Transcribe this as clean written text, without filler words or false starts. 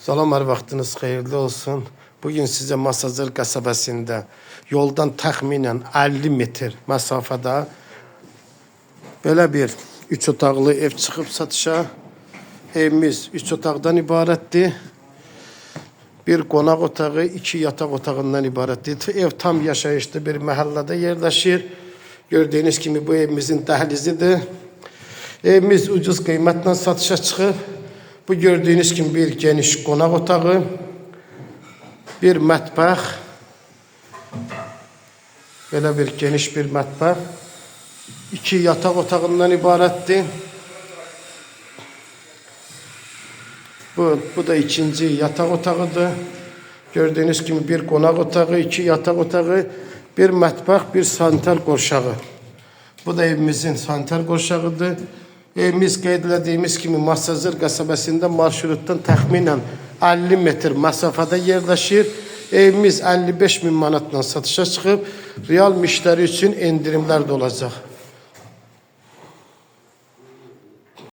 Salamlar, vaxtınız xeyirli olsun. Bugün size Masazır qəsəbəsində yoldan təxminən 50 metr məsafədə belə bir 3 otaqlı ev çıxıb satışa. Evimiz 3 otaqdan ibarətdir. Bir qonaq otağı, 2 yataq otağından ibarətdir. Ev tam yaşayışlı bir məhəllədə yerləşir. Gördüyünüz kimi bu evimizin dəhlizidir. Evimiz ucuz qiymətlə satışa çıxıb. Bu gördüğünüz gibi bir geniş qonaq otağı, bir mətbəx, belə bir geniş bir mətbəx, 2 yataq otağından ibarətdir. Bu da ikinci yataq otağıdır. Gördüğünüz gibi bir qonaq otağı, 2 yataq otağı, bir mətbəx, bir sanitar qurşağı. Bu da evimizin sanitar qurşağıdır. Evimiz qeyd etdiyimiz kimi Masazır qəsəbəsində marşrutdan təxminən 50 metr məsafədə yerləşir. Evimiz 55 min manatla satışa çıxıb. Real müştəri üçün endirimlər də olacaq.